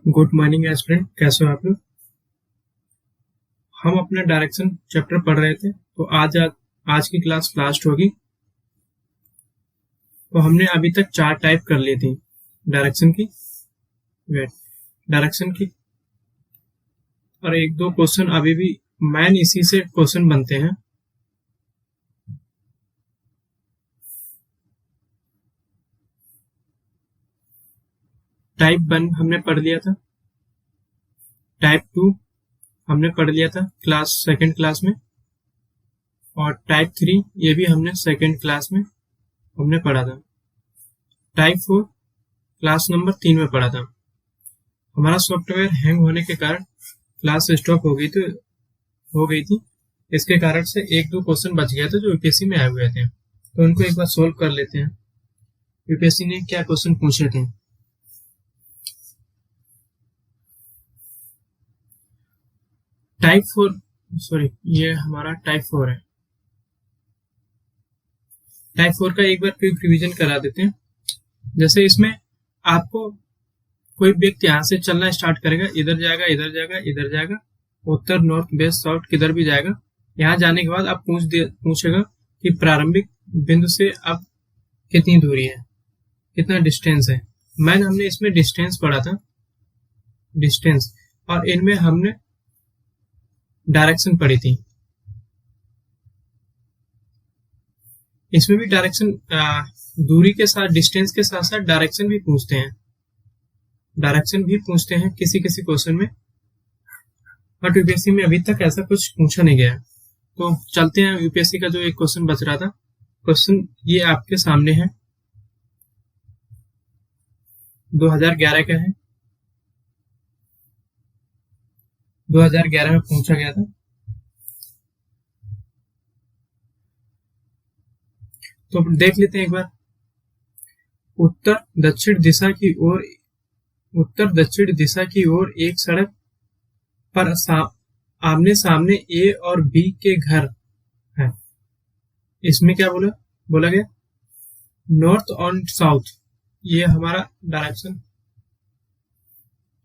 Good morning aspirant, कैसे हो आप लोग। हम अपना डायरेक्शन चैप्टर पढ़ रहे थे, तो आज की क्लास लास्ट होगी। तो हमने अभी तक 4 टाइप कर ली थी डायरेक्शन की, डायरेक्शन की, और एक दो क्वेश्चन अभी भी मैन इसी से क्वेश्चन बनते हैं। टाइप 1 हमने पढ़ लिया था, टाइप 2 हमने पढ़ लिया था सेकेंड क्लास में, और टाइप 3 ये भी हमने सेकेंड क्लास में हमने पढ़ा था। टाइप 4 क्लास नंबर 3 में पढ़ा था। हमारा सॉफ्टवेयर हैंग होने के कारण क्लास स्टॉप हो गई थी। इसके कारण से एक दो क्वेश्चन बच गए थे जो यूपीएससी में आए हुए थे, तो उनको एक बार सोल्व कर लेते हैं। यूपीएससी ने क्या क्वेश्चन पूछे थे। टाइप 4 ये हमारा टाइप 4 है। टाइप 4 का एक बार क्विक रिवीजन करा देते हैं। जैसे इसमें आपको कोई व्यक्ति यहाँ से चलना स्टार्ट करेगा, इधर जाएगा, इधर जाएगा, इधर जाएगा, उत्तर, नॉर्थ, वेस्ट, साउथ, किधर भी जाएगा। यहाँ जाने के बाद आप पूछेगा कि प्रारंभिक बिंदु से अब कितनी दूरी है, कितना डिस्टेंस है। हमने इसमें डिस्टेंस पढ़ा था, डिस्टेंस, और इनमें हमने डायरेक्शन पढ़ी थी। इसमें भी डायरेक्शन, दूरी के साथ, डिस्टेंस के साथ साथ डायरेक्शन भी पूछते हैं किसी किसी क्वेश्चन में, बट यूपीएससी में अभी तक ऐसा कुछ पूछा नहीं गया। तो चलते हैं यूपीएससी का जो एक क्वेश्चन बच रहा था। क्वेश्चन ये आपके सामने है, 2011 का है, 2011 में पूछा गया था। तो देख लेते हैं एक बार। उत्तर दक्षिण दिशा की ओर एक सड़क पर आमने सामने ए और बी के घर है। इसमें क्या बोला गया, नॉर्थ और साउथ। ये हमारा डायरेक्शन,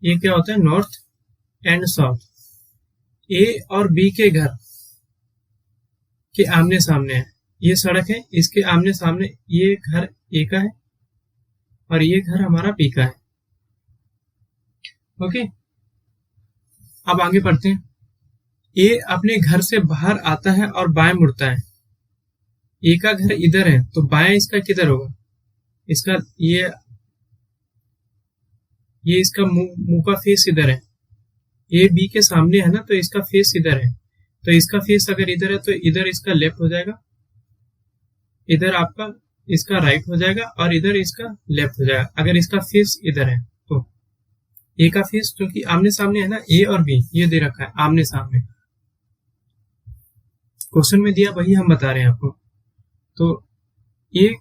ये क्या होता है, नॉर्थ एंड साउथ। ए और बी के घर के आमने सामने है, ये सड़क है, इसके आमने सामने ये घर ए का है और ये घर हमारा बी का है। ओके, अब आगे बढ़ते हैं। ए अपने घर से बाहर आता है और बाएं मुड़ता है। ए का घर इधर है, तो बाएं इसका किधर होगा, इसका ये इसका मुंह का फेस इधर है। ए बी के सामने है ना, तो इसका फेस इधर है, तो इसका फेस अगर इधर है तो इधर इसका लेफ्ट हो जाएगा, इधर आपका इसका राइट हो जाएगा, और इधर इसका लेफ्ट हो जाएगा अगर इसका फेस इधर है। तो ए का फेस क्योंकि आमने सामने है ना, ए और बी ये दे रखा है आमने सामने, क्वेश्चन में दिया वही हम बता रहे हैं आपको। तो ये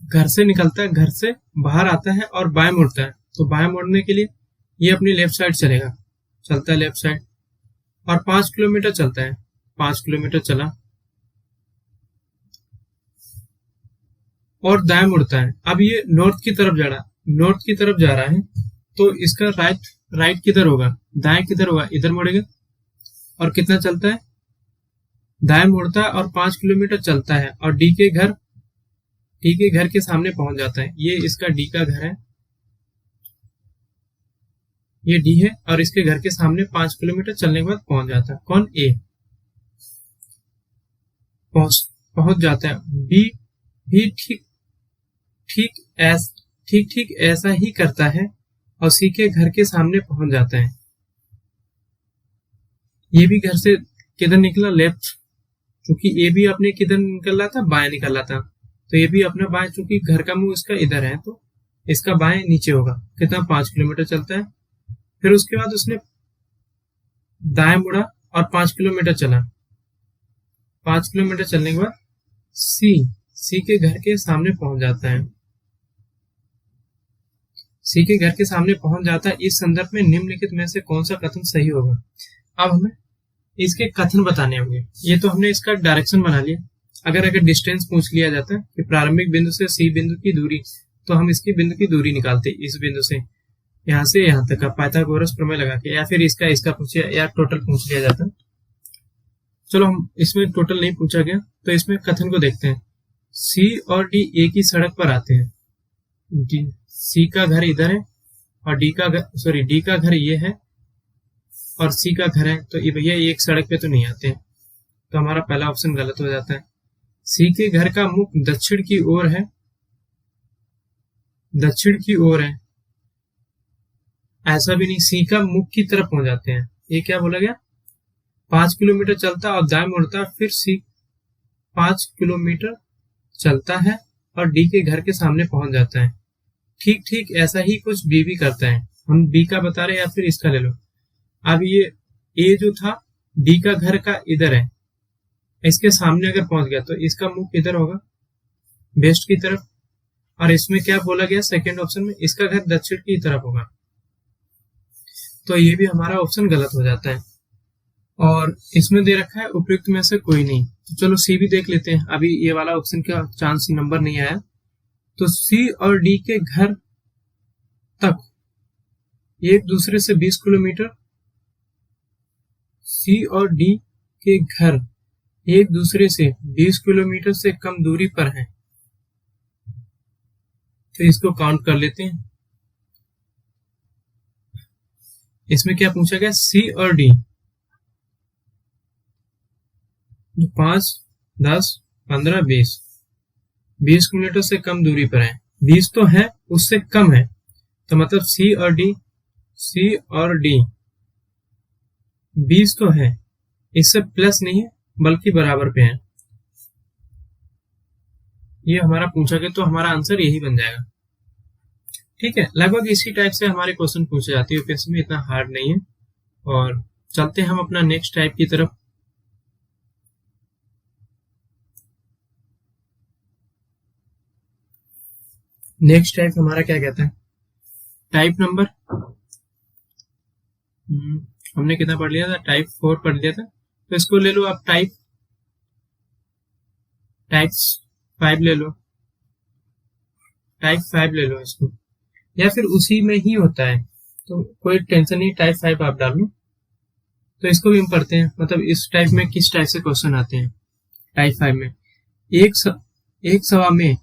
घर से निकलता है, घर से बाहर आता है और बाएं मुड़ता है, तो बाएं मुड़ने के लिए ये अपनी लेफ्ट साइड चलता है लेफ्ट साइड, और 5 किलोमीटर चलता है। 5 किलोमीटर चला और दाएं मुड़ता है। अब ये नॉर्थ की तरफ जा रहा है, तो इसका राइट किधर होगा, दाएं किधर होगा, इधर मुड़ेगा। और कितना चलता है, दाएं मुड़ता है और 5 किलोमीटर चलता है, और डी के घर के सामने पहुंच जाता है। ये इसका डी का घर है, ये डी है, और इसके घर के सामने 5 किलोमीटर चलने के बाद पहुंच जाता है। कौन, ए पहुंच जाता है। बी भी ठीक ऐसा ही करता है और सी के घर के सामने पहुंच जाता है। ये भी घर से किधर निकला, लेफ्ट, क्योंकि ए भी अपने किधर निकल रहा था, बाएं निकल रहा था, तो ये भी अपना बाएं, चूंकि घर का मुंह इसका इधर है तो इसका बाएं नीचे होगा। कितना, 5 किलोमीटर चलता है। फिर उसके बाद उसने दाएं मुड़ा और 5 किलोमीटर चला। 5 किलोमीटर चलने के बाद सी के घर के सामने पहुंच जाता है। सी के घर के सामने पहुंच जाता है। इस संदर्भ में निम्नलिखित में से कौन सा कथन सही होगा। अब हमें इसके कथन बताने होंगे। ये तो हमने इसका डायरेक्शन बना लिया। अगर डिस्टेंस पूछ लिया जाता है कि प्रारंभिक बिंदु से सी बिंदु की दूरी, तो हम इसकी बिंदु की दूरी निकालते इस बिंदु से। यहाँ से यहाँ तक का पाइथागोरस प्रमेय लगा के, या फिर इसका पूछिए या टोटल पूछ लिया जाता। चलो हम इसमें टोटल नहीं पूछा गया, तो इसमें कथन को देखते हैं। सी और डी एक ही सड़क पर आते हैं। सी का घर इधर है और डी का घर ये है और सी का घर है, तो ये भैया एक सड़क पे तो नहीं आते हैं, तो हमारा पहला ऑप्शन गलत हो जाता है। सी के घर का मुख दक्षिण की ओर है, दक्षिण की ओर है, ऐसा भी नहीं, सी का मुख की तरफ पहुंच जाते हैं। ये क्या बोला गया, 5 किलोमीटर चलता और दाएं मुड़ता, फिर सी 5 किलोमीटर चलता है और डी के घर के सामने पहुंच जाता है। ठीक ठीक ऐसा ही कुछ बी भी करता है। हम बी का बता रहे हैं या फिर इसका ले लो। अब ये ए जो था डी का घर का इधर है, इसके सामने अगर पहुंच गया तो इसका मुख इधर होगा वेस्ट की तरफ, और इसमें क्या बोला गया सेकंड ऑप्शन में, इसका घर दक्षिण की तरफ होगा, तो ये भी हमारा ऑप्शन गलत हो जाता है। और इसमें दे रखा है उपयुक्त में से कोई नहीं, तो चलो सी भी देख लेते हैं। अभी ये वाला ऑप्शन का चांस नंबर नहीं आया, तो सी और डी के घर तक एक दूसरे से 20 किलोमीटर, सी और डी के घर एक दूसरे से 20 किलोमीटर से कम दूरी पर हैं, तो इसको काउंट कर लेते हैं। इसमें क्या पूछा गया, सी और डी 5, 10, 15, 20 किलोमीटर से कम दूरी पर है। 20 तो है, उससे कम है, तो मतलब सी और डी 20 तो है, इससे प्लस नहीं है बल्कि बराबर पे है। ये हमारा पूछा गया, तो हमारा आंसर यही बन जाएगा। ठीक है, लगभग इसी टाइप से हमारे क्वेश्चन पूछे जाते हैं यूपीएससी में, इतना हार्ड नहीं है। और चलते हैं हम अपना नेक्स्ट टाइप की तरफ। नेक्स्ट टाइप हमारा क्या कहता है, टाइप नंबर हमने कितना पढ़ लिया था, टाइप 4 पढ़ लिया था, तो इसको ले लो आप टाइप 5 ले लो, टाइप 5 ले लो इसको, या फिर उसी में ही होता है तो कोई टेंशन नहीं, टाइप 5 आप डाल लो। तो इसको भी हम पढ़ते हैं, मतलब इस टाइप में किस टाइप से क्वेश्चन आते हैं। टाइप 5 में एक सवा में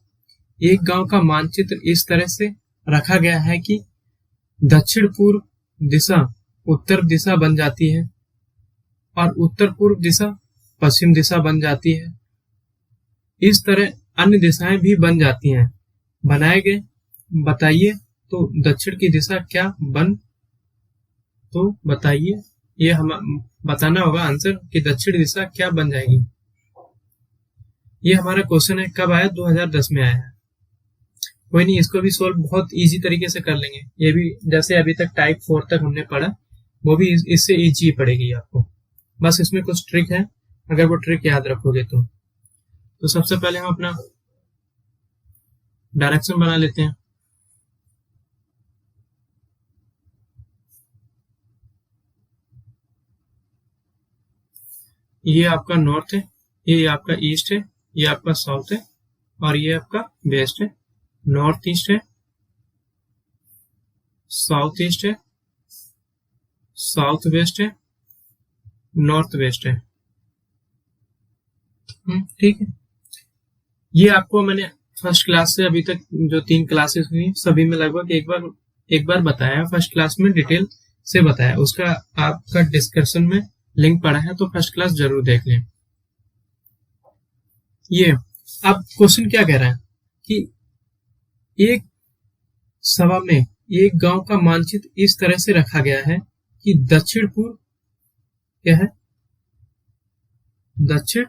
एक गांव का मानचित्र इस तरह से रखा गया है कि दक्षिण पूर्व दिशा उत्तर दिशा बन जाती है और उत्तर पूर्व दिशा पश्चिम दिशा बन जाती है। इस तरह अन्य दिशाएं भी बन जाती हैं। बनाए गए बताइए तो दक्षिण की दिशा क्या बन, तो बताइए, ये हम बताना होगा आंसर कि दक्षिण दिशा क्या बन जाएगी। ये हमारा क्वेश्चन है, कब आया, 2010 में आया है। कोई नहीं, इसको भी सोल्व बहुत इजी तरीके से कर लेंगे। ये भी जैसे अभी तक टाइप 4 तक हमने पढ़ा, वो भी इससे इजी पड़ेगी आपको, बस इसमें कुछ ट्रिक है, अगर वो ट्रिक याद रखोगे तो सबसे पहले हम अपना डायरेक्शन बना लेते हैं। ये आपका नॉर्थ है, ये आपका ईस्ट है, ये आपका साउथ है और ये आपका वेस्ट है। नॉर्थ ईस्ट है, साउथ ईस्ट है, साउथ वेस्ट है, नॉर्थ वेस्ट है। ठीक है, ये आपको मैंने फर्स्ट क्लास से अभी तक जो 3 क्लासेस हुई सभी में लगभग एक बार बताया, फर्स्ट क्लास में डिटेल से बताया, उसका आपका डिस्क्रिप्शन में लिंक पड़ा है, तो फर्स्ट क्लास जरूर देख लें। ये अब क्वेश्चन क्या कह रहा है कि एक सभा में एक गांव का मानचित्र इस तरह से रखा गया है कि दक्षिण पूर्व क्या है, दक्षिण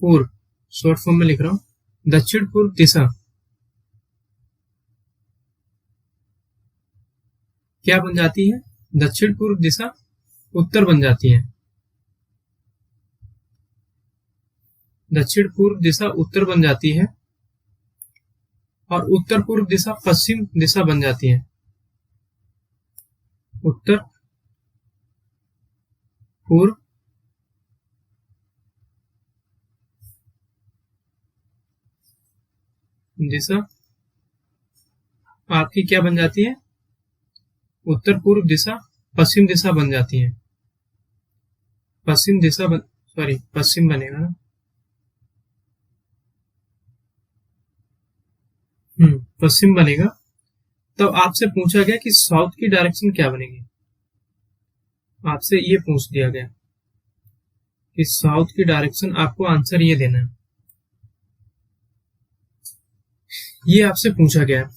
पूर्व, शॉर्ट फॉर्म में लिख रहा हूं, दक्षिण पूर्व दिशा क्या बन जाती है, दक्षिण पूर्व दिशा उत्तर बन जाती है, दक्षिण पूर्व दिशा उत्तर बन जाती है और उत्तर पूर्व दिशा पश्चिम दिशा बन जाती है। उत्तर पूर्व दिशा आपकी क्या बन जाती है, उत्तर पूर्व दिशा पश्चिम दिशा बन जाती है। पश्चिम दिशा पश्चिम बनेगा ना। पश्चिम बनेगा। तो आपसे पूछा गया कि साउथ की डायरेक्शन क्या बनेगी। आपसे ये पूछ दिया गया कि साउथ की डायरेक्शन, आपको आंसर ये देना है। ये आपसे पूछा गया है।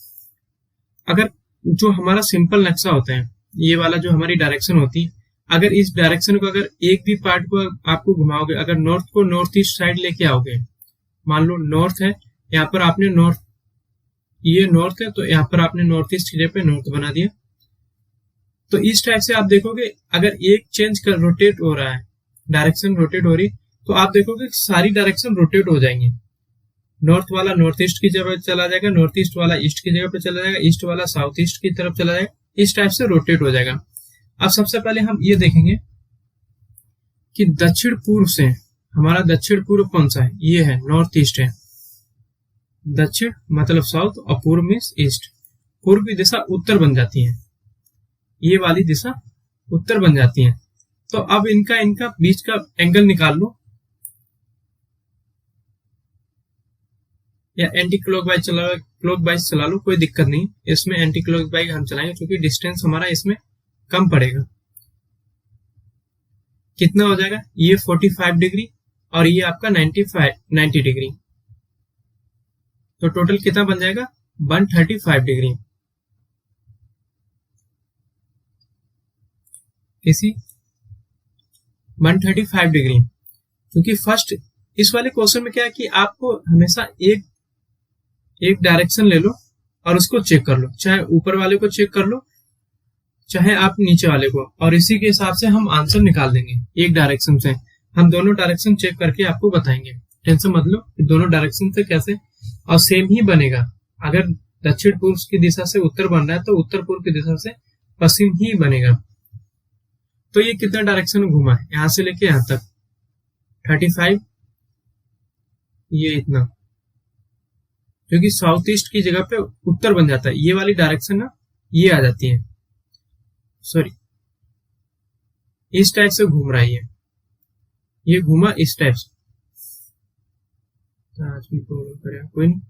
अगर जो हमारा सिंपल नक्शा होता है, ये वाला जो हमारी डायरेक्शन होती है, अगर इस डायरेक्शन को अगर एक भी पार्ट को आपको घुमाओगे, अगर नॉर्थ को नॉर्थ ईस्ट साइड लेके आओगे, मान लो नॉर्थ है, यहाँ पर आपने नॉर्थ, ये नॉर्थ है तो यहाँ पर आपने नॉर्थ ईस्ट की जगह पे नॉर्थ बना दिया। तो इस टाइप से आप देखोगे, अगर एक चेंज कर रोटेट हो रहा है, डायरेक्शन रोटेट हो रही, तो आप देखोगे सारी डायरेक्शन रोटेट हो जाएंगे। नॉर्थ वाला नॉर्थ ईस्ट की जगह चला जाएगा, नॉर्थ ईस्ट वाला ईस्ट की जगह पे चला जाएगा, ईस्ट वाला साउथ ईस्ट की तरफ चला जाएगा। इस टाइप से रोटेट हो जाएगा। अब सबसे पहले हम ये देखेंगे कि दक्षिण पूर्व से हमारा दक्षिण पूर्व कौन सा है, ये है नॉर्थ ईस्ट है। दक्षिण मतलब साउथ और पूर्व मीन्स ईस्ट। पूर्व की दिशा उत्तर बन जाती है, ये वाली दिशा उत्तर बन जाती है। तो अब इनका बीच का एंगल निकाल लो, या एंटी क्लॉकवाइज चला लो, कोई दिक्कत नहीं। इसमें एंटी क्लॉकवाइज हम चलाएंगे क्योंकि डिस्टेंस हमारा इसमें कम पड़ेगा। कितना हो जाएगा, ये 45 डिग्री और ये आपका 90 डिग्री, तो टोटल कितना बन जाएगा 135 डिग्री। किसी 135 डिग्री, क्योंकि फर्स्ट इस वाले क्वेश्चन में क्या है कि आपको हमेशा एक डायरेक्शन ले लो और उसको चेक कर लो, चाहे ऊपर वाले को चेक कर लो चाहे आप नीचे वाले को, और इसी के हिसाब से हम आंसर निकाल देंगे। एक डायरेक्शन से हम दोनों डायरेक्शन चेक करके आपको बताएंगे, टेंशन मत लो कि दोनों डायरेक्शन से कैसे, और सेम ही बनेगा। अगर दक्षिण पूर्व की दिशा से उत्तर बन रहा है तो उत्तर पूर्व की दिशा से पश्चिम ही बनेगा। तो ये कितना डायरेक्शन घूमा है, यहां से लेके यहां तक 35, ये इतना, क्योंकि साउथ ईस्ट की जगह पे उत्तर बन जाता है, ये वाली डायरेक्शन ना ये आ जाती है, सॉरी इस टाइप से घूम रहा है ये घूमा इस टाइप से। तो आज भी प्रॉब्लम करेगा कोई नहीं,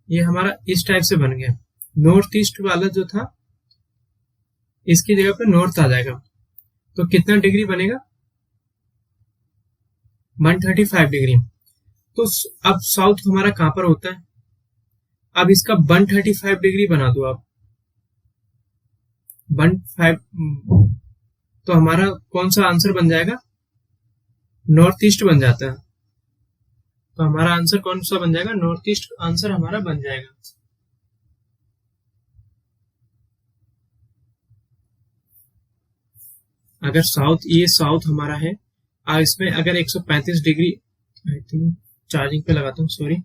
ये हमारा इस टाइप से बन गया। नॉर्थ ईस्ट वाला जो था इसकी जगह पे नॉर्थ आ जाएगा, तो कितना डिग्री बनेगा 135 डिग्री। तो अब साउथ हमारा कहां पर होता है, अब इसका 135 डिग्री बना दो आप, 15, तो हमारा कौन सा आंसर बन जाएगा, नॉर्थ ईस्ट बन जाता है। तो हमारा आंसर कौन सा बन जाएगा, नॉर्थ ईस्ट आंसर हमारा बन जाएगा। अगर ये साउथ हमारा है, और इसमें अगर 135 डिग्री, आई थिंक चार्जिंग पे लगाता हूँ, सॉरी,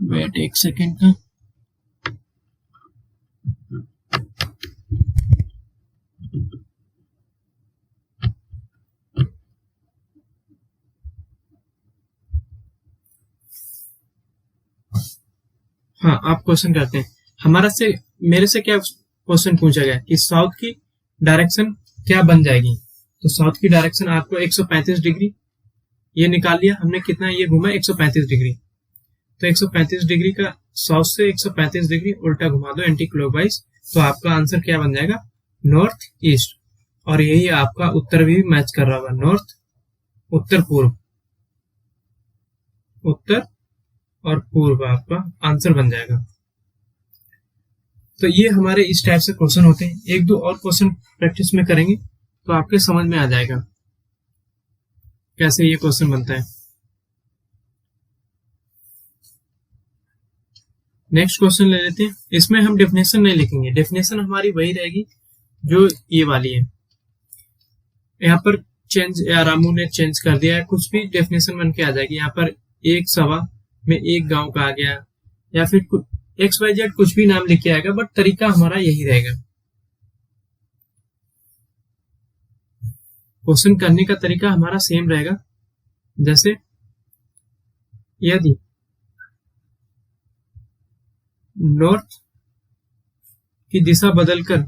वेट एक सेकेंड का। हाँ, आप क्वेश्चन करते हैं हमारा से, मेरे से क्या क्वेश्चन पूछा गया कि साउथ की डायरेक्शन क्या बन जाएगी। तो साउथ की डायरेक्शन आपको 135 डिग्री ये निकाल लिया हमने, कितना ये घूमा 135 डिग्री। तो 135 डिग्री का साउथ से 135 डिग्री उल्टा घुमा दो एंटी क्लॉकवाइज, तो आपका आंसर क्या बन जाएगा, नॉर्थ ईस्ट। और यही आपका उत्तर भी मैच कर रहा होगा, नॉर्थ उत्तर पूर्व, उत्तर और पूर्व आपका आंसर बन जाएगा। तो ये हमारे इस टाइप से क्वेश्चन होते हैं। एक दो और क्वेश्चन प्रैक्टिस में करेंगे तो आपके समझ में आ जाएगा कैसे ये क्वेश्चन बनता है। नेक्स्ट क्वेश्चन ले लेते हैं। इसमें हम डेफिनेशन नहीं लिखेंगे, डेफिनेशन हमारी वही रहेगी जो ये वाली है। यहाँ पर चेंज, या रामू ने चेंज कर दिया है, कुछ भी डेफिनेशन बन के आ जाएगी। यहाँ पर एक सभा में एक गांव का आ गया, या फिर XYZ कुछ भी नाम लिख के आएगा, बट तरीका हमारा यही रहेगा। क्वेश्चन करने का तरीका हमारा सेम रहेगा। जैसे यदि नॉर्थ की दिशा बदलकर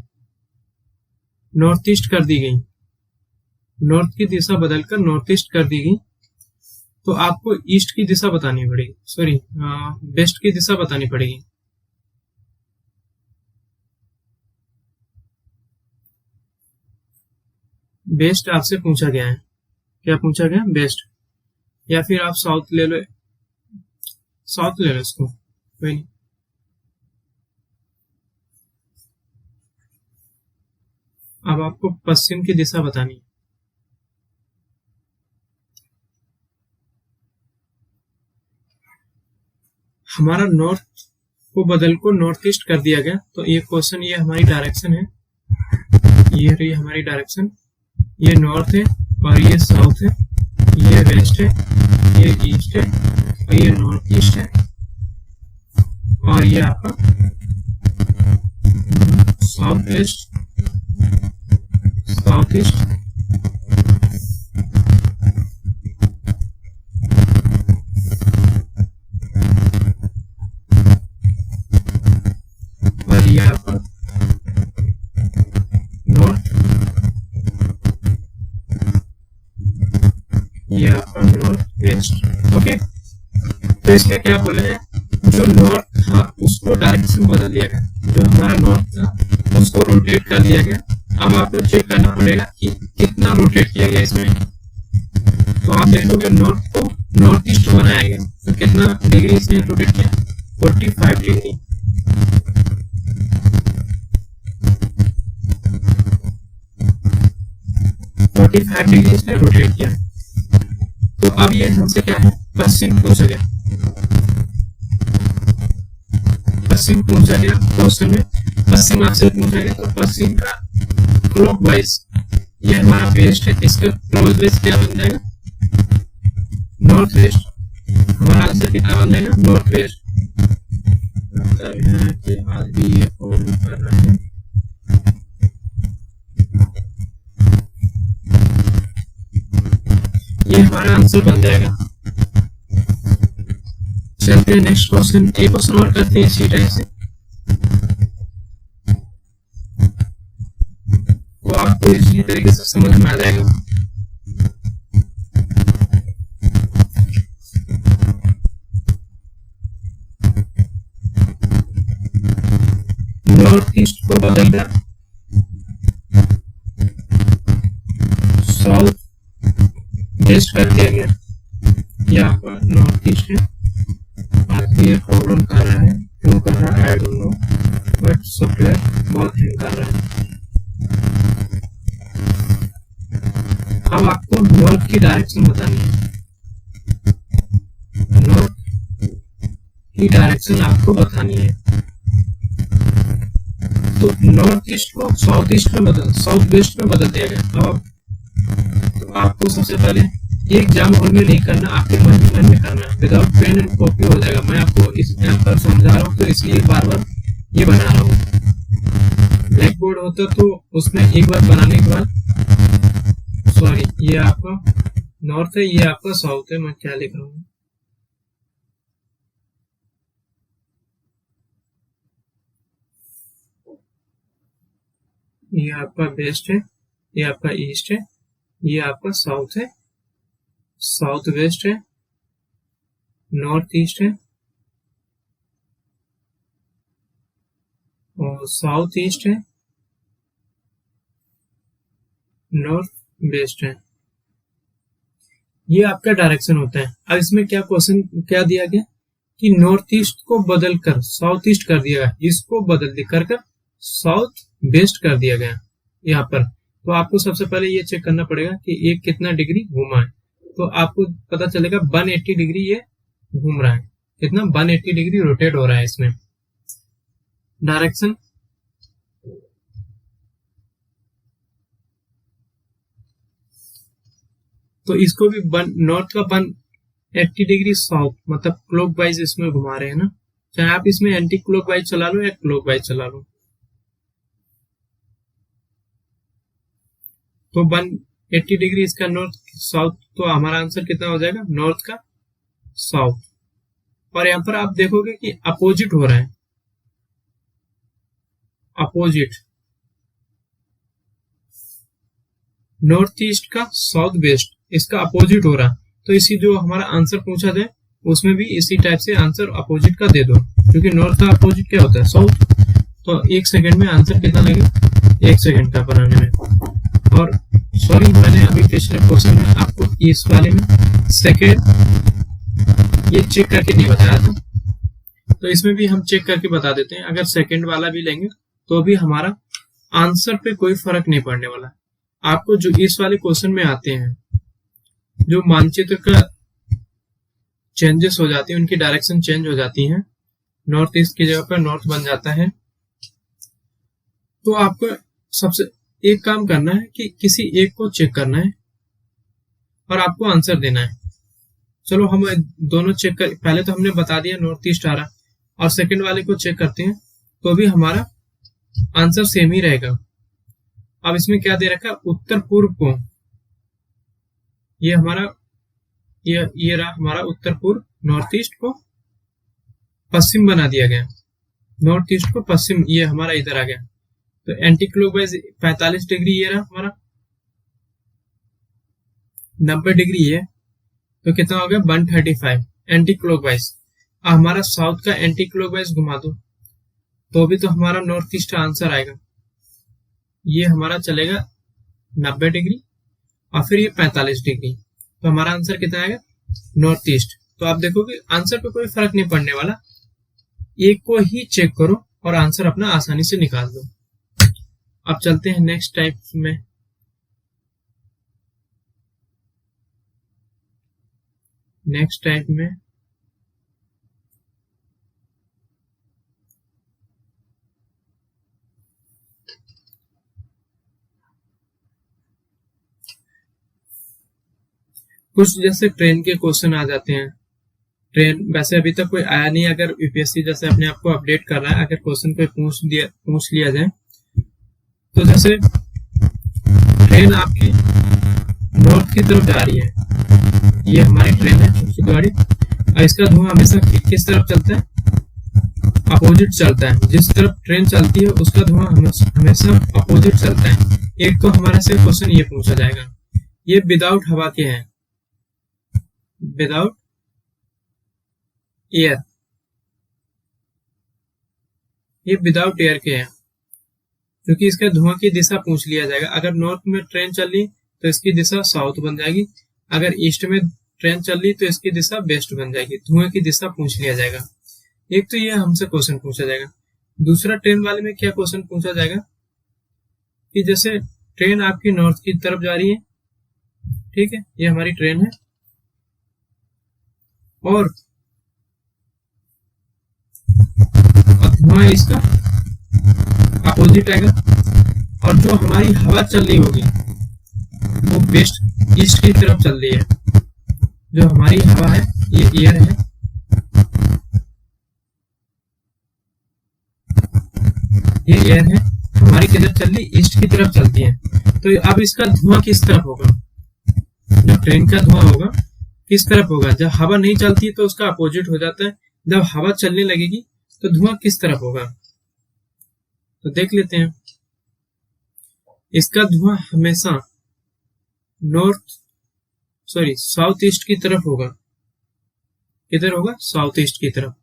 नॉर्थ ईस्ट कर दी गई, नॉर्थ की दिशा बदलकर नॉर्थ ईस्ट कर दी गई, तो आपको ईस्ट की दिशा बतानी पड़ेगी, सॉरी वेस्ट की दिशा बतानी पड़ेगी। वेस्ट आपसे पूछा गया है, क्या पूछा गया? वेस्ट, या फिर आप साउथ ले लो, साउथ ले लो इसको, कोई नहीं। अब आपको पश्चिम की दिशा बतानी है। हमारा नॉर्थ को बदल को नॉर्थ ईस्ट कर दिया गया, तो ये क्वेश्चन, ये हमारी डायरेक्शन है, ये रही हमारी डायरेक्शन, ये नॉर्थ है और ये साउथ है, ये वेस्ट है, ये ईस्ट है और ये नॉर्थ ईस्ट है, और ये आपका साउथ वेस्ट, साउथ ईस्ट, और ये आपका नॉर्थ, ये आपका नॉर्थ वेस्ट। ओके, तो इसमें क्या बोले हैं, जो नॉर्थ था उसको डायरेक्शन बदल दिया गया, जो हमारा नॉर्थ था उसको रोटेट कर दिया गया। अब आपको चेक करना पड़ेगा कि कितना रोटेट किया गया इसमें। तो आप देखोगे नॉर्थ को नॉर्थ ईस्ट बनाया गया, तो कितना डिग्री इसने रोटेट किया? 45 डिग्री। डिग्री इसने रोटेट किया। तो अब ये हमसे क्या है, पश्चिम पूछा गया, पश्चिम पूछा गया क्वेश्चन में, पश्चिम आपसे पूछा गया, तो पश्चिम का क्लॉकवाइज, ये हमारा वेस्ट है, इसका क्लॉकवाइज क्या बन जाएगा? North west. हमारा आंसर कितना बन जाएगा? North west. आज भी ये फॉलो कर रहे हैं। ये हमारा आंसर बन जाएगा। चलते हैं नेक्स्ट क्वेश्चन, एक क्वेश्चन और करते हैं इसी टाइप से, वो आपको इसी तरीके से समझ में आ जाएगा। नॉर्थ ईस्ट को बदलकर साउथ वेस्ट कर दिया गया, यहाँ पर नॉर्थ ईस्ट है, ये प्रॉब्लम कर रहा है, क्यों कर रहा है I don't know, but software बहुत हैंग कर रहा है। अब आपको नॉर्थ की डायरेक्शन बतानी है, नॉर्थ की डायरेक्शन आपको बतानी है। तो नॉर्थ ईस्ट को साउथ ईस्ट में बदल, साउथ वेस्ट में बदल दिया गया। अब तो आपको सबसे पहले ये एग्जाम हॉल में नहीं करना, आपके मन में करना, विदाउट पेन एंड कॉपी हो जाएगा। मैं आपको इस ऐप पर समझा रहा हूँ, तो इसलिए बार बार ये बना रहा हूँ। ब्लैक बोर्ड होता तो उसमें एक बार बनाने के बाद, सॉरी ये आपका नॉर्थ है, ये आपका साउथ है, मैं क्या लिख रहा हूँ, ये आपका वेस्ट है, ये आपका ईस्ट है, ये आपका साउथ है, साउथ वेस्ट है, नॉर्थ ईस्ट है और साउथ ईस्ट है, नॉर्थ वेस्ट है। ये आपका डायरेक्शन होता है। अब इसमें क्या क्वेश्चन क्या दिया गया कि नॉर्थ ईस्ट को बदलकर साउथ ईस्ट कर दिया गया, इसको बदल कर साउथ वेस्ट कर दिया गया यहाँ पर। तो आपको सबसे पहले ये चेक करना पड़ेगा कि ये कितना डिग्री घूमा है, तो आपको पता चलेगा 180 डिग्री ये घूम रहा है, कितना 180 डिग्री रोटेट हो रहा है इसमें डायरेक्शन। तो इसको भी नॉर्थ का 180 डिग्री साउथ, मतलब क्लॉकवाइज इसमें घुमा रहे हैं ना, चाहे आप इसमें एंटी क्लॉकवाइज चला लो या क्लॉकवाइज चला लो। तो 180 डिग्री इसका नॉर्थ साउथ, तो हमारा आंसर कितना हो जाएगा? नॉर्थ का साउथ। और यहाँ पर आप देखोगे कि अपोजिट हो रहा है, अपोजिट, नॉर्थ ईस्ट का साउथ वेस्ट, इसका अपोजिट हो रहा। तो इसी जो हमारा आंसर पूछा जाए उसमें भी इसी टाइप से आंसर अपोजिट का दे दो, क्योंकि नॉर्थ का अपोजिट क्या होता है, साउथ। तो 1 सेकंड में आंसर कितना लगेगा, 1 सेकंड का बनाने में। और सॉरी, मैंने अभी पिछले क्वेश्चन में आपको इस वाले में सेकंड ये चेक करके नहीं बताया था, तो इसमें भी हम चेक करके बता देते हैं। अगर सेकंड वाला भी लेंगे तो भी हमारा आंसर पे कोई फर्क नहीं पड़ने वाला। आपको जो इस वाले क्वेश्चन में आते हैं, जो मानचित्र का चेंजेस हो जाती है, उनकी डायरेक्शन चेंज हो जाती है, नॉर्थ ईस्ट की जगह पर नॉर्थ बन जाता है, तो आपको सबसे एक काम करना है कि किसी एक को चेक करना है और आपको आंसर देना है। चलो हम दोनों चेक कर, पहले तो हमने बता दिया नॉर्थ ईस्ट आ रहा, और सेकंड वाले को चेक करते हैं तो भी हमारा आंसर सेम ही रहेगा। अब इसमें क्या दे रखा है, उत्तर पूर्व को, ये हमारा ये रहा हमारा उत्तर पूर्व, नॉर्थ ईस्ट को पश्चिम बना दिया गया, नॉर्थ ईस्ट को पश्चिम, ये हमारा इधर आ गया। तो एंटी क्लॉकवाइज 45 डिग्री ये रहा हमारा, 90 डिग्री ये, तो कितना हो गया 135 एंटी क्लॉकवाइज। हमारा साउथ का एंटी क्लॉकवाइज घुमा दो तो भी तो हमारा नॉर्थ ईस्ट का आंसर आएगा। ये हमारा चलेगा 90 डिग्री और फिर ये 45 डिग्री, तो हमारा आंसर कितना आएगा, नॉर्थ ईस्ट। तो आप देखोगे आंसर पे कोई फर्क नहीं पड़ने वाला, एक को ही चेक करो और आंसर अपना आसानी से निकाल दो। अब चलते हैं नेक्स्ट टाइप में। नेक्स्ट टाइप में कुछ जैसे ट्रेन के क्वेश्चन आ जाते हैं। ट्रेन वैसे अभी तक कोई आया नहीं, अगर यूपीएससी जैसे अपने आप को अपडेट कर रहा है, अगर क्वेश्चन कोई पूछ लिया जाए, तो जैसे ट्रेन आपकी नॉर्थ की तरफ जा रही है, ये हमारी ट्रेन है गाड़ी, और इसका धुआं हमेशा किस तरफ चलता है, अपोजिट चलता है। जिस तरफ ट्रेन चलती है उसका धुआं हमेशा अपोजिट चलता है। एक तो हमारे से क्वेश्चन ये पूछा जाएगा, ये विदाउट हवा के हैं, विदाउट एयर, ये विदाउट एयर के हैं, क्योंकि इसका धुआं की दिशा पूछ लिया जाएगा। अगर नॉर्थ में ट्रेन चल रही तो इसकी दिशा साउथ बन जाएगी, अगर ईस्ट में ट्रेन चल रही तो इसकी दिशा वेस्ट बन जाएगी, धुएं की दिशा पूछ लिया जाएगा। एक तो ये हमसे क्वेश्चन पूछा जाएगा। दूसरा ट्रेन वाले में क्या क्वेश्चन पूछा जाएगा कि जैसे ट्रेन आपकी नॉर्थ की तरफ जा रही है, ठीक है, ये हमारी ट्रेन है, और धुआं इसका अपोजिट आएगा, और जो हमारी हवा चल रही होगी वो वेस्ट ईस्ट की तरफ चल रही है। जो हमारी हवा है ये एयर है, ये एयर है, हमारी किधर चल रही, ईस्ट की तरफ चलती है। तो अब इसका धुआं किस तरफ होगा, जो ट्रेन का धुआं होगा किस तरफ होगा। जब हवा नहीं चलती तो उसका अपोजिट हो जाता है, जब हवा चलने लगेगी तो धुआं किस तरफ होगा, तो देख लेते हैं। इसका धुआं हमेशा साउथ ईस्ट की तरफ होगा। किधर होगा, साउथ ईस्ट की तरफ।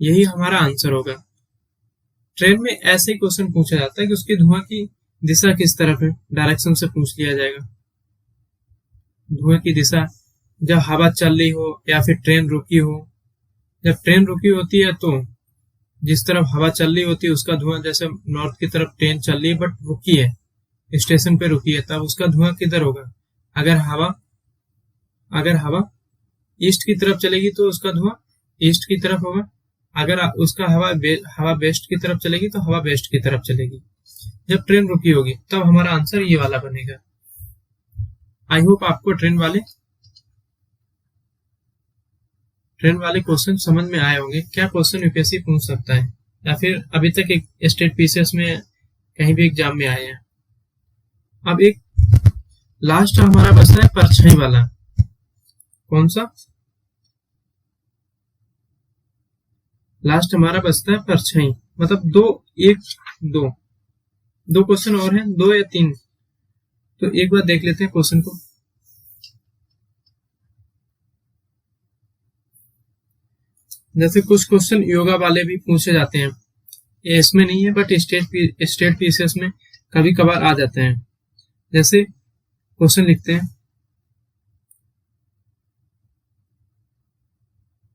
यही हमारा आंसर होगा। ट्रेन में ऐसे ही क्वेश्चन पूछा जाता है कि उसकी धुआं की दिशा किस तरफ है, डायरेक्शन से पूछ लिया जाएगा। धुएं की दिशा जब हवा चल रही हो या फिर ट्रेन रुकी हो। जब ट्रेन रुकी होती है तो जिस तरफ हवा चल रही होती है उसका धुआं, जैसे नॉर्थ की तरफ ट्रेन चल रही है बट रुकी है, स्टेशन पे रुकी है, तब उसका धुआं किधर होगा। अगर हवा ईस्ट की तरफ चलेगी तो उसका धुआं ईस्ट की तरफ होगा। अगर उसका हवा वेस्ट की तरफ चलेगी तो हवा वेस्ट की तरफ चलेगी। जब ट्रेन रुकी होगी तब हमारा आंसर ये वाला बनेगा। आई होप आपको ट्रेन वाले क्वेश्चन समझ में आए होंगे। क्या क्वेश्चन यूपीएससी पूछ सकता है, या फिर अभी तक एक स्टेट पीसीएस में कहीं भी एग्जाम में आए हैं। अब एक लास्ट हमारा बचता है परछाई वाला। कौन सा, लास्ट हमारा बचता है परछाई, मतलब दो, एक, दो, दो क्वेश्चन और हैं, दो या तीन। तो एक बार देख लेते हैं क्वेश्चन को। जैसे कुछ क्वेश्चन योगा वाले भी पूछे जाते हैं, ये इसमें नहीं है बट स्टेट पीसीएस में कभी कभार आ जाते हैं। जैसे क्वेश्चन लिखते हैं,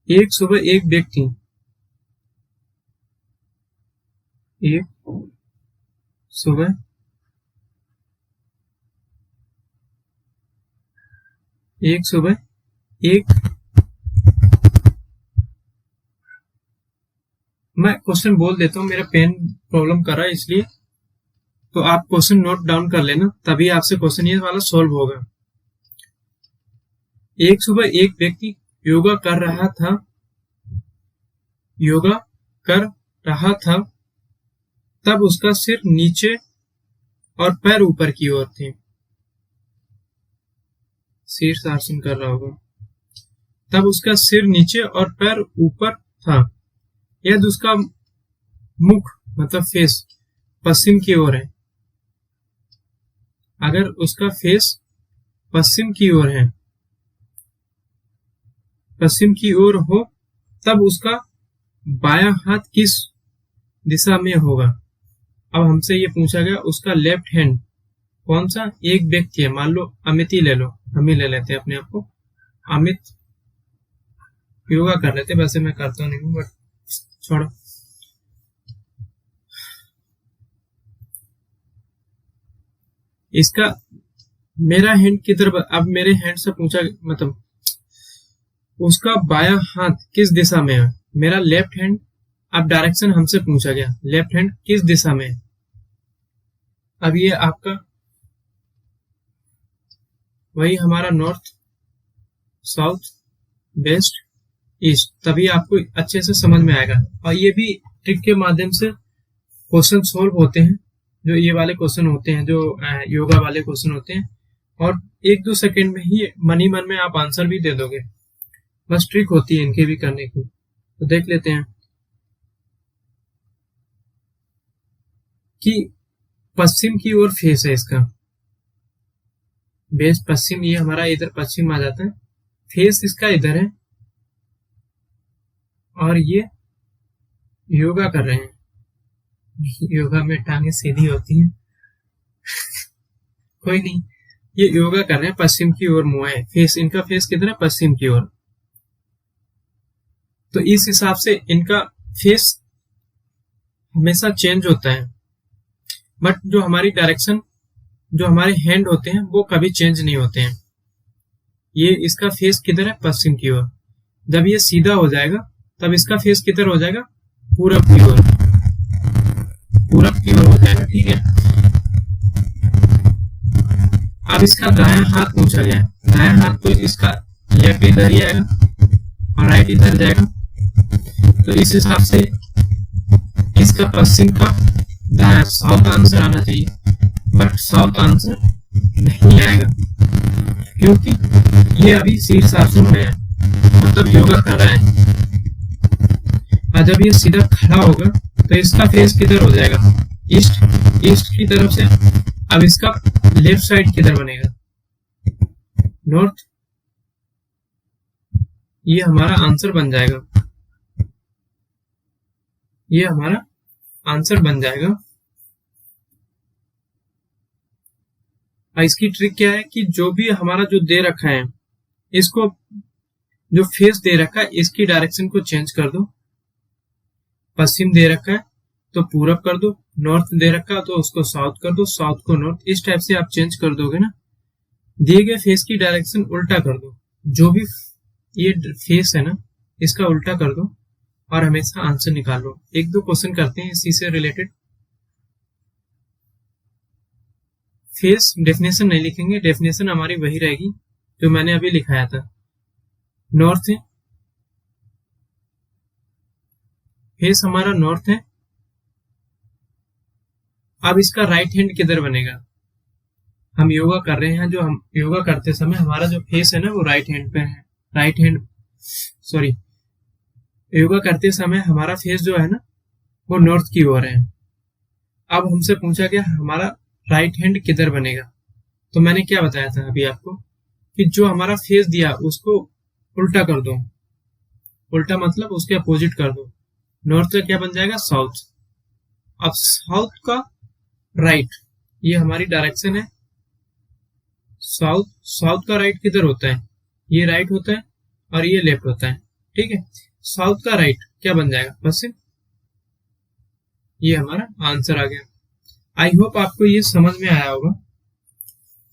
एक सुबह एक व्यक्ति एक सुबह एक, मैं क्वेश्चन बोल देता हूँ, मेरा पेन प्रॉब्लम कर रहा है इसलिए, तो आप क्वेश्चन नोट डाउन कर लेना, तभी आपसे क्वेश्चन ये वाला सॉल्व होगा। एक सुबह एक व्यक्ति योगा कर रहा था, तब उसका सिर नीचे और पैर ऊपर की ओर थे। शीर्षासन कर रहा होगा। तब उसका सिर नीचे और पैर ऊपर था। यदि उसका मुख मतलब फेस पश्चिम की ओर है, अगर उसका फेस पश्चिम की ओर है, पश्चिम की ओर हो, तब उसका बायां हाथ किस दिशा में होगा। अब हमसे ये पूछा गया उसका लेफ्ट हैंड कौन सा, एक व्यक्ति है, मान लो अमित ही ले लो, हम ही ले लेते हैं अपने आप को, अमित योगा कर लेते, वैसे मैं करता नहीं हूँ बट छोड़ो। इसका मेरा हैंड की तरफ, अब मेरे हैंड से पूछा मतलब उसका बायां हाथ किस दिशा में है, मेरा लेफ्ट हैंड, अब डायरेक्शन हमसे पूछा गया लेफ्ट हैंड किस दिशा में है। अब ये आपका वही हमारा नॉर्थ, साउथ, वेस्ट, ईस्ट, तभी आपको अच्छे से समझ में आएगा। और ये भी ट्रिक के माध्यम से क्वेश्चन सोल्व होते हैं, जो ये वाले क्वेश्चन होते हैं, जो योगा वाले क्वेश्चन होते हैं, और एक दो सेकंड में ही मन ही मन में आप आंसर भी दे दोगे। बस ट्रिक होती है इनके भी करने की। तो देख लेते हैं कि पश्चिम की ओर फेस है इसका, बेस पश्चिम, ये हमारा इधर पश्चिम आ जाता है, फेस इसका इधर है, और ये योगा कर रहे हैं। योगा में टांगे सीधी होती हैं कोई नहीं, ये योगा कर रहे हैं, पश्चिम की ओर मुंह है, फेस इनका फेस किधर है, पश्चिम की ओर। तो इस हिसाब से इनका फेस हमेशा चेंज होता है, बट जो हमारी डायरेक्शन, जो हमारे हैंड होते हैं वो कभी चेंज नहीं होते हैं। ये इसका फेस किधर है, पश्चिम की ओर। जब ये सीधा हो जाएगा तब इसका फेस किधर हो जाएगा, पूरब की ओर, पूरब की ओर हो जाएगा, ठीक है। अब इसका दायां हाथ पूछा गया, दायां हाथ तो इसका लेफ्ट इधर ही आएगा और राइट इधर जाएगा, तो इस हिसाब से इसका पश्चिम का दायां साउथ आंसर आना चाहिए, बट साउथ आंसर नहीं आएगा क्योंकि ये अभी शीर्षासन में है, मतलब योगा कर रहा है। और जब ये सीधा खड़ा होगा तो इसका फेस किधर हो जाएगा, ईस्ट, ईस्ट की तरफ से। अब इसका लेफ्ट साइड किधर बनेगा, नॉर्थ। ये हमारा आंसर बन जाएगा, ये हमारा आंसर बन जाएगा। और इसकी ट्रिक क्या है कि जो भी हमारा जो दे रखा है, इसको जो फेस दे रखा है इसकी डायरेक्शन को चेंज कर दो। पश्चिम दे रखा है तो पूरब कर दो, नॉर्थ दे रखा है तो उसको साउथ कर दो, साउथ को नॉर्थ, इस टाइप से आप चेंज कर दोगे ना। दिए गए फेस की डायरेक्शन उल्टा कर दो, जो भी ये फेस है ना इसका उल्टा कर दो और हमेशा आंसर निकाल लो। एक दो क्वेश्चन करते हैं इसी से रिलेटेड। फेस डेफिनेशन नहीं लिखेंगे, डेफिनेशन हमारी वही रहेगी जो मैंने अभी लिखाया था। नॉर्थ है, फेस हमारा नॉर्थ है। अब इसका राइट हैंड किधर बनेगा, हम योगा कर रहे हैं, जो हम योगा करते समय हमारा जो फेस है ना वो राइट हैंड पे है, राइट हैंड सॉरी योगा करते समय हमारा फेस जो है ना वो नॉर्थ की ओर है। अब हमसे पूछा गया हमारा राइट हैंड किधर बनेगा, तो मैंने क्या बताया था अभी आपको कि जो हमारा फेस दिया उसको उल्टा कर दो, उल्टा मतलब उसके अपोजिट कर दो। नॉर्थ का क्या बन जाएगा, साउथ। अब साउथ का राइट, ये हमारी डायरेक्शन है साउथ। साउथ का राइट किधर होता है, ये राइट होता है और ये लेफ्ट होता है, ठीक है। साउथ का राइट क्या बन जाएगा, पश्चिम। ये हमारा आंसर आ गया। आई होप आपको ये समझ में आया होगा।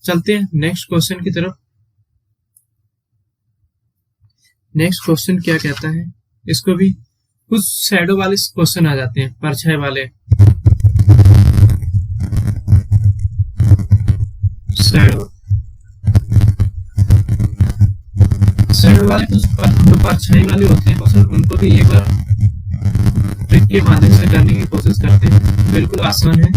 चलते हैं नेक्स्ट क्वेश्चन की तरफ। नेक्स्ट क्वेश्चन क्या कहता है, इसको भी कुछ शैडो वाले क्वेश्चन आ जाते हैं, परछाई वाले। शैडो शैडो वाले कुछ जो परछाई वाले होते हैं क्वेश्चन, उनको भी एक बार ट्रिक के माध्यम से करने की कोशिश करते हैं। बिल्कुल आसान है।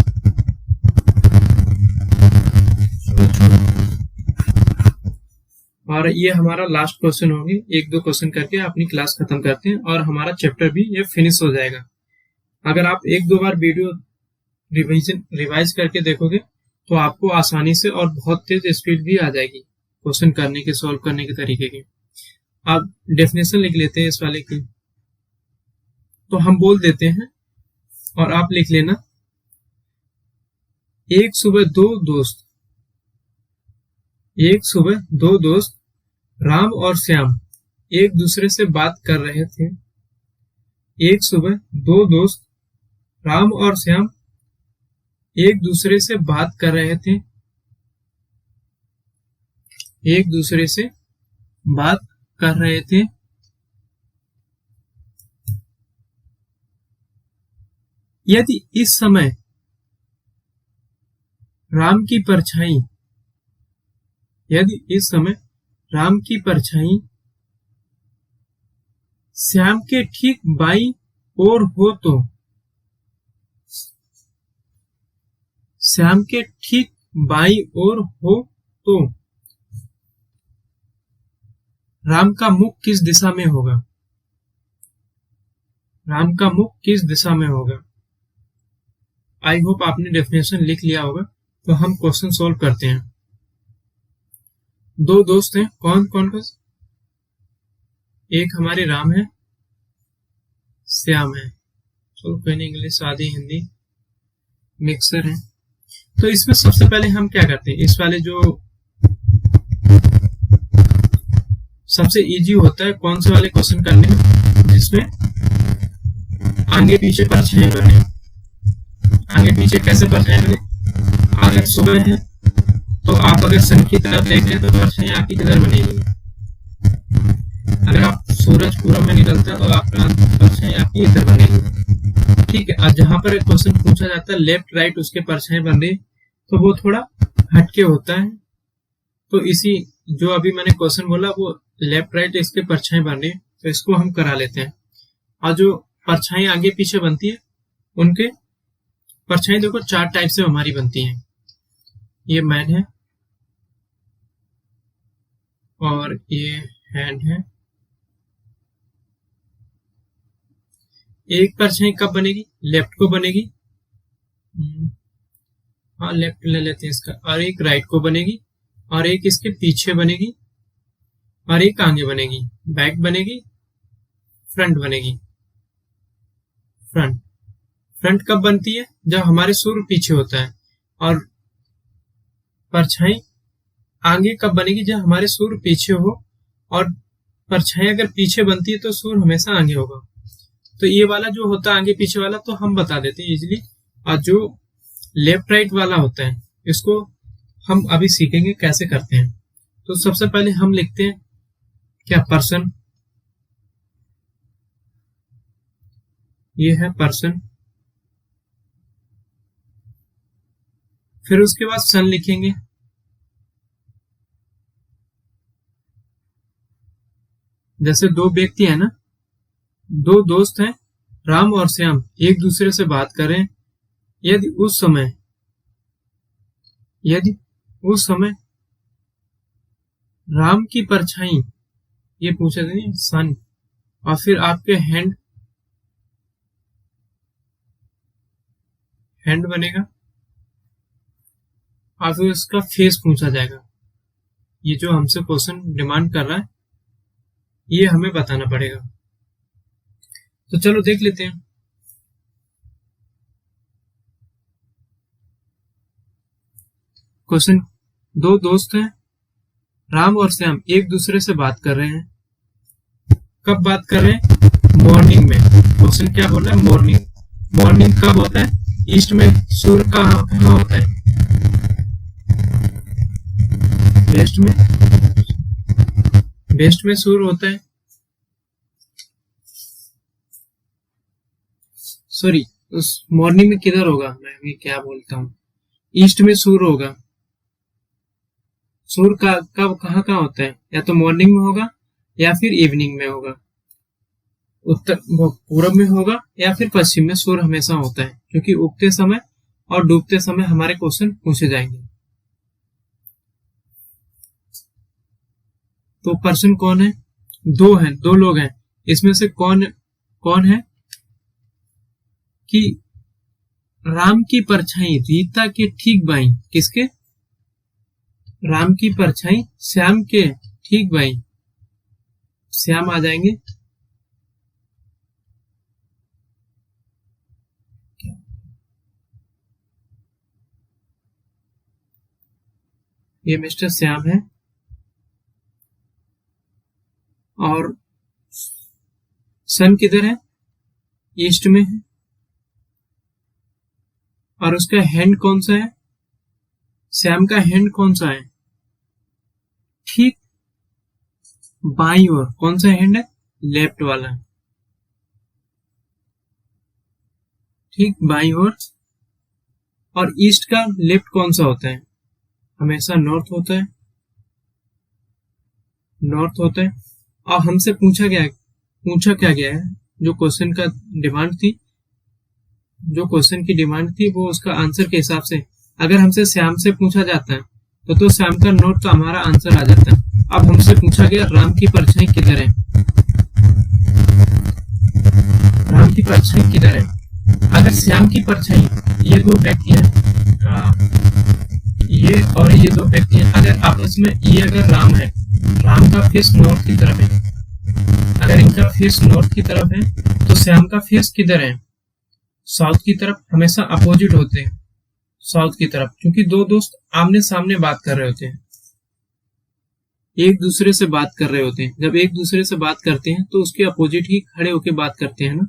और ये हमारा लास्ट क्वेश्चन होंगे, एक दो क्वेश्चन करके अपनी क्लास खत्म करते हैं और हमारा चैप्टर भी ये फिनिश हो जाएगा। अगर आप एक दो बार वीडियो रिवाइज करके देखोगे तो आपको आसानी से और बहुत तेज स्पीड भी आ जाएगी क्वेश्चन करने के, सॉल्व करने के तरीके की। आप डेफिनेशन लिख लेते हैं इस वाले की, तो हम बोल देते हैं और आप लिख लेना। एक सुबह दो दोस्त राम और श्याम एक दूसरे से बात कर रहे थे। एक सुबह दो दोस्त राम और श्याम एक दूसरे से बात कर रहे थे। एक दूसरे से बात कर रहे थे। यदि इस समय राम की परछाई श्याम के ठीक बाईं ओर हो तो राम का मुख किस दिशा में होगा। आई होप आपने डेफिनेशन लिख लिया होगा। तो हम क्वेश्चन सॉल्व करते हैं। दो दोस्त हैं, कौन कौन का, एक हमारे राम है, श्याम है। चलो कोई नहीं, इंग्लिश आधी हिंदी मिक्सर है। तो इसमें सबसे पहले हम क्या करते हैं, इस वाले जो सबसे इजी होता है कौन से वाले क्वेश्चन करने में, जिसमें आगे पीछे परछाई बने। आगे पीछे कैसे परछाई बने, अगर सुबह है तो आप अगर सन की तरफ देख रहे हैं तो परछाई आपकी किधर बनेगी। अगर आप सूरज पूरब में निकलता है तो आपका परछाई आपकी इधर बनेगी, ठीक है। और जहां पर एक क्वेश्चन पूछा जाता है लेफ्ट राइट उसके परछाई बन रही, तो वो थोड़ा हटके होता है। तो इसी जो अभी मैंने क्वेश्चन बोला वो लेफ्ट राइट इसके परछाई बन रही, तो इसको हम करा लेते हैं। और जो परछाई आगे पीछे बनती है उनके परछाई देखो चार टाइप से हमारी बनती है। ये मैन है और ये हैंड है। एक परछाई कब बनेगी, लेफ्ट को बनेगी, हाँ लेफ्ट ले लेते हैं इसका, और एक राइट को बनेगी, और एक इसके पीछे बनेगी, और एक आगे बनेगी, बैक बनेगी, फ्रंट बनेगी। फ्रंट कब बनती है, जब हमारे सूर्य पीछे होता है। और परछाई आगे कब बनेगी, जब हमारे सूर्य पीछे हो, और परछाई अगर पीछे बनती है तो सूर्य हमेशा आगे होगा। तो ये वाला जो होता है आगे पीछे वाला तो हम बता देते हैं इजिली। और जो लेफ्ट राइट वाला होता है इसको हम अभी सीखेंगे कैसे करते हैं। तो सबसे पहले हम लिखते हैं क्या, पर्सन। ये है पर्सन। फिर उसके बाद सन लिखेंगे। जैसे दो व्यक्ति है ना, दो दोस्त हैं राम और श्याम एक दूसरे से बात कर रहे हैं। यदि उस समय राम की परछाई, ये पूछे थे सन, और फिर आपके हैंड बनेगा और फिर उसका फेस पूछा जाएगा। ये जो हमसे क्वेश्चन डिमांड कर रहा है ये हमें बताना पड़ेगा। तो चलो देख लेते हैं। क्वेश्चन, दो दोस्त हैं राम और श्याम, एक दूसरे से बात कर रहे हैं। कब बात कर रहे हैं? मॉर्निंग में। क्वेश्चन क्या बोल रहा है? मॉर्निंग। मॉर्निंग कब होता है? ईस्ट में सूर्य कहाँ होता है? वेस्ट में। वेस्ट में सूर्य होता है। सॉरी, उस मॉर्निंग में किधर होगा? मैं भी क्या बोलता हूँ, ईस्ट में सूर्य होगा। सूर्य का कब कहाँ होता है? या तो मॉर्निंग में होगा या फिर इवनिंग में होगा। उत्तर पूरब में होगा या फिर पश्चिम में सूर्य हमेशा होता है, क्योंकि उगते समय और डूबते समय हमारे क्वेश्चन पूछे जाएंगे। तो पर्सन कौन है? दो हैं, दो लोग हैं। इसमें से कौन कौन है कि राम की परछाई रीता के ठीक बाईं। किसके? राम की परछाई श्याम के ठीक बाईं। श्याम आ जाएंगे। ये मिस्टर श्याम है और सन किधर है? ईस्ट में है। और उसका हैंड कौन सा है? श्याम का हैंड कौन सा है? ठीक बाईं ओर। कौन सा हैंड है? लेफ्ट वाला। ठीक बाईं ओर। और ईस्ट का लेफ्ट कौन सा होता है? हमेशा नॉर्थ होता है। नॉर्थ होता है। और हमसे पूछा क्या गया है? जो क्वेश्चन का डिमांड थी, जो क्वेश्चन की डिमांड थी वो उसका आंसर के हिसाब से, अगर हमसे श्याम से पूछा जाता है तो श्याम का नॉर्थ तो हमारा आंसर आ जाता है। अब हमसे पूछा गया राम की परछाई किधर है? राम की परछाई किधर है? अगर श्याम की परछाई, ये दो व्यक्ति हैं, ये और ये दो व्यक्ति हैं, अगर आपस में ये अगर राम है, राम का फेस नॉर्थ की तरफ है, अगर इनका फेस नॉर्थ की तरफ है तो श्याम का फेस किधर है? साउथ की तरफ। हमेशा अपोजिट होते हैं, साउथ की तरफ, क्योंकि दो दोस्त आमने सामने बात कर रहे होते हैं, एक दूसरे से बात कर रहे होते हैं। जब एक दूसरे से बात करते हैं तो उसके अपोजिट ही खड़े होकर बात करते हैं ना।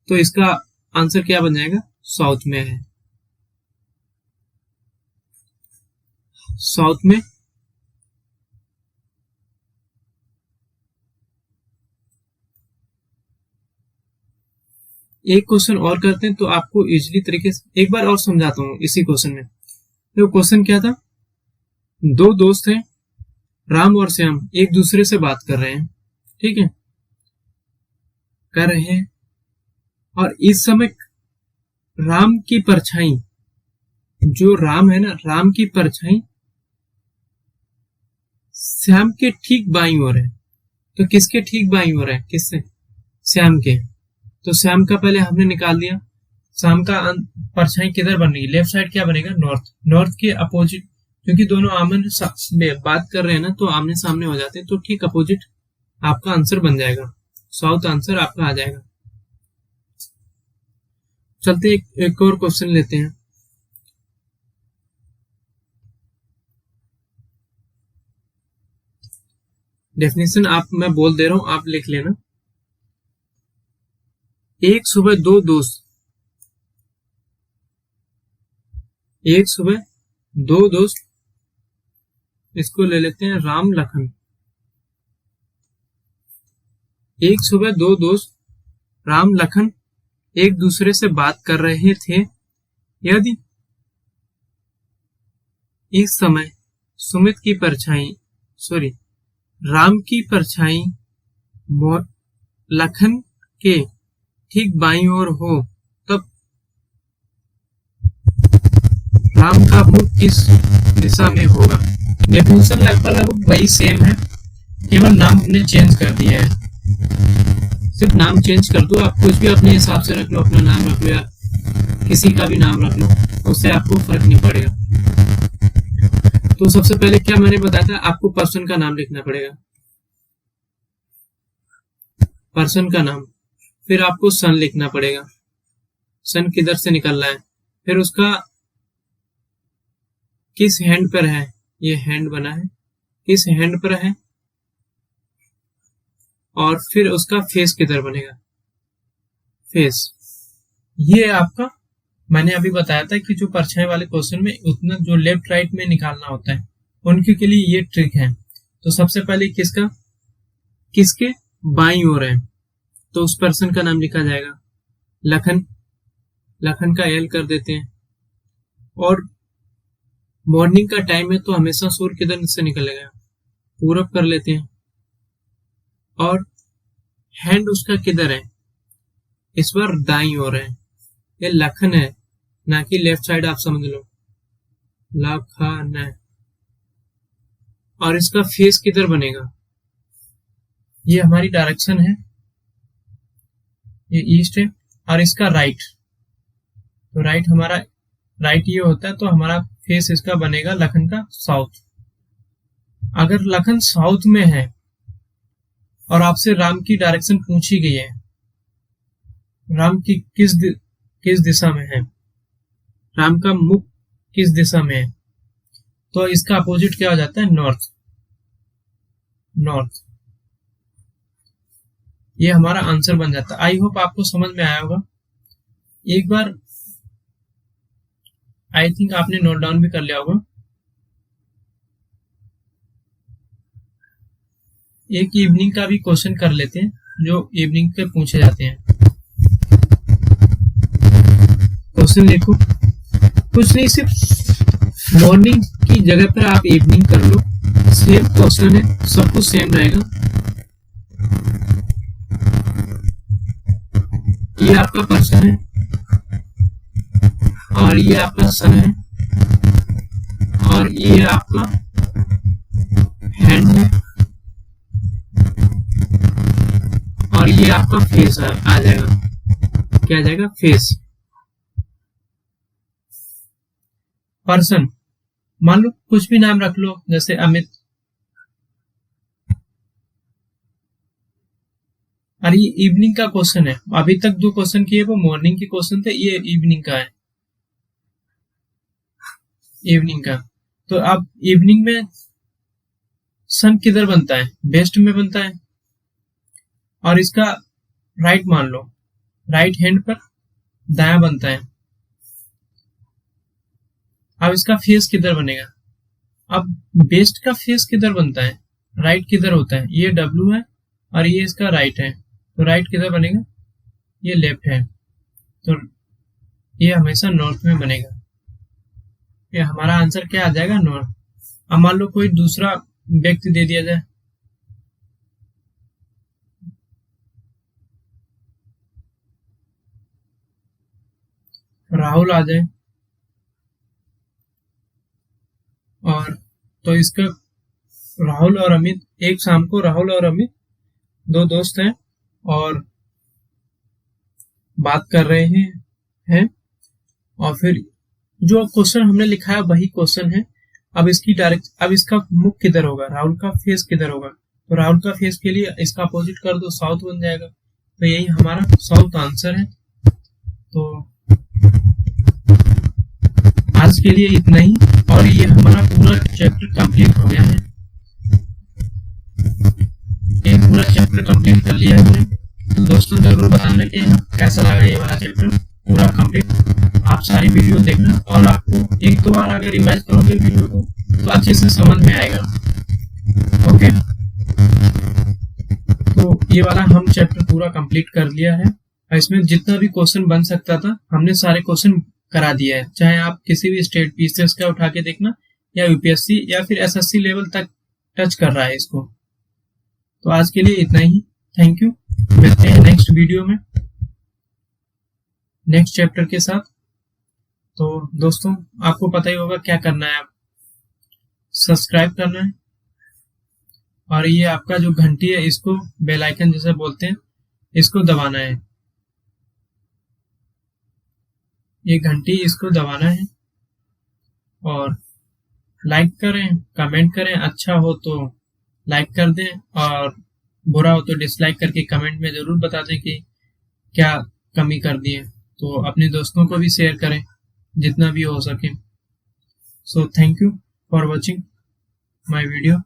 तो इसका आंसर क्या बन जाएगा? साउथ में है। साउथ में। एक क्वेश्चन और करते हैं तो आपको इजीली तरीके से एक बार और समझाता हूं। इसी क्वेश्चन में तो क्वेश्चन क्या था? दो दोस्त हैं राम और श्याम, एक दूसरे से बात कर रहे हैं, ठीक है, कर रहे हैं, और इस समय राम की परछाई, जो राम है ना, राम की परछाई श्याम के ठीक बाईं ओर है। तो किसके ठीक बाईं ओर है? किससे? श्याम के। तो श्याम का पहले हमने निकाल दिया। श्याम का परछाई किधर बनेगी? लेफ्ट साइड क्या बनेगा? नॉर्थ। नॉर्थ के अपोजिट, क्योंकि दोनों आमने में बात कर रहे हैं ना, तो आमने सामने हो जाते हैं, तो ठीक अपोजिट आपका आंसर बन जाएगा। साउथ आंसर आपका आ जाएगा। चलते एक और क्वेश्चन लेते हैं। डेफिनेशन मैं बोल दे रहा हूं, आप लिख लेना। एक सुबह दो दोस्त, एक सुबह दो दोस्त, इसको ले लेते हैं राम लखन। एक सुबह दो दोस्त राम लखन एक दूसरे से बात कर रहे थे। यदि इस समय सुमित की परछाई, राम की परछाई लखन के ठीक बाईं ओर हो, तब राम का मुख किस दिशा में होगा? डेफिनेशन लगभग वही सेम है, केवल नाम हमने चेंज कर दिया है। सिर्फ नाम चेंज कर दो, आप कुछ भी अपने हिसाब से रख लो, अपना नाम रख लो या किसी का भी नाम रख लो, उससे आपको फर्क नहीं पड़ेगा। तो सबसे पहले क्या मैंने बताया था, आपको पर्सन का नाम लिखना पड़ेगा, पर्सन का नाम। फिर आपको सन लिखना पड़ेगा, सन किधर से निकल रहा है, फिर उसका किस हैंड पर है, ये हैंड बना है, किस हैंड पर है, और फिर उसका फेस किधर बनेगा, फेस। ये आपका मैंने अभी बताया था कि जो परछाई वाले क्वेश्चन में उतना जो लेफ्ट राइट में निकालना होता है, उनके के लिए ये ट्रिक है। तो सबसे पहले किसके बाईं ओर है, तो उस पर्सन का नाम लिखा जाएगा लखन, लखन का एल कर देते हैं। और मॉर्निंग का टाइम है तो हमेशा सूर्य किधर से निकलेगा, पूरब कर लेते हैं। और हैंड उसका किधर है, इस बार दाईं ओर है, ये लखन है ना कि लेफ्ट साइड, आप समझ लो, लखन है। और इसका फेस किधर बनेगा, ये हमारी डायरेक्शन है, ये ईस्ट है, और इसका राइट, तो राइट हमारा राइट ये होता है, तो हमारा फेस इसका बनेगा लखन का साउथ। अगर लखन साउथ में है और आपसे राम की डायरेक्शन पूछी गई है, राम की किस दिशा में है, राम का मुख किस दिशा में है, तो इसका अपोजिट क्या हो जाता है, नॉर्थ, नॉर्थ। ये हमारा आंसर बन जाता है। आई होप आपको समझ में आया होगा। एक बार आई थिंक आपने नोट डाउन भी कर लिया होगा। एक इवनिंग का भी क्वेश्चन कर लेते हैं, जो इवनिंग पे पूछे जाते हैं। क्वेश्चन देखो, कुछ नहीं, सिर्फ मॉर्निंग की जगह पर आप इवनिंग कर लो, सेम क्वेश्चन है, सब कुछ सेम रहेगा। ये आपका पर्सन है और ये आपका सन है और ये आपका हैंड है और ये आपका फेस आ जाएगा, क्या आ जाएगा, फेस। पर्सन मान लो कुछ भी नाम रख लो, जैसे अमित, और ये इवनिंग का क्वेश्चन है। अभी तक जो क्वेश्चन किए वो मॉर्निंग के क्वेश्चन थे, ये इवनिंग का है, इवनिंग का। तो अब इवनिंग में सन किधर बनता है, वेस्ट में बनता है, और इसका राइट मान लो, राइट हैंड पर दायां बनता है। अब इसका फेस किधर बनेगा, अब वेस्ट का फेस किधर बनता है, राइट किधर होता है, ये डब्ल्यू है और ये इसका राइट है, तो राइट किधर बनेगा, ये लेफ्ट है, तो ये हमेशा नॉर्थ में बनेगा। ये हमारा आंसर क्या आ जाएगा, नॉर्थ। अब मान लो कोई दूसरा व्यक्ति दे दिया जाए, राहुल आ जाए, और तो इसका राहुल और अमित, एक शाम को राहुल और अमित दो दोस्त हैं और बात कर रहे हैं और फिर जो क्वेश्चन हमने लिखा है वही क्वेश्चन है। अब इसका मुख किधर होगा, राहुल का फेस किधर होगा, तो राहुल का फेस के लिए इसका अपोजिट कर दो, साउथ बन जाएगा, तो यही हमारा साउथ आंसर है। तो आज के लिए इतना ही, और ये हमारा पूरा चैप्टर कंप्लीट हो गया है, ये पूरा चैप्टर कंप्लीट कर लिया है हमने। तो दोस्तों जरूर बताना कि कैसा लगा ये वाला चैप्टर पूरा कंप्लीट। आप सारी वीडियो देखना और आपको एक दो बार अगर रिवाइज करोगे वीडियो को तो अच्छे से समझ में आएगा। ओके, तो ये वाला हम चैप्टर पूरा कंप्लीट कर लिया है, और इसमें जितना भी क्वेश्चन बन सकता था हमने सारे क्वेश्चन करा दिया है। चाहे आप किसी भी स्टेट पीसीएस का उठा के देखना, या यूपीएससी या फिर एसएससी लेवल तक टच कर रहा है इसको। तो आज के लिए इतना ही, थैंक यू। मिलते हैं नेक्स्ट वीडियो में नेक्स्ट चैप्टर के साथ। तो दोस्तों आपको पता ही होगा क्या करना है, आप सब्सक्राइब करना है, और ये आपका जो घंटी है इसको बेल आइकन जैसे बोलते हैं, इसको दबाना है, ये घंटी इसको दबाना है। और लाइक करें, कमेंट करें, अच्छा हो तो लाइक कर दें और बुरा हो तो डिसलाइक करके कमेंट में ज़रूर बता दें कि क्या कमी कर दी है। तो अपने दोस्तों को भी शेयर करें जितना भी हो सके। So thank you for watching my video.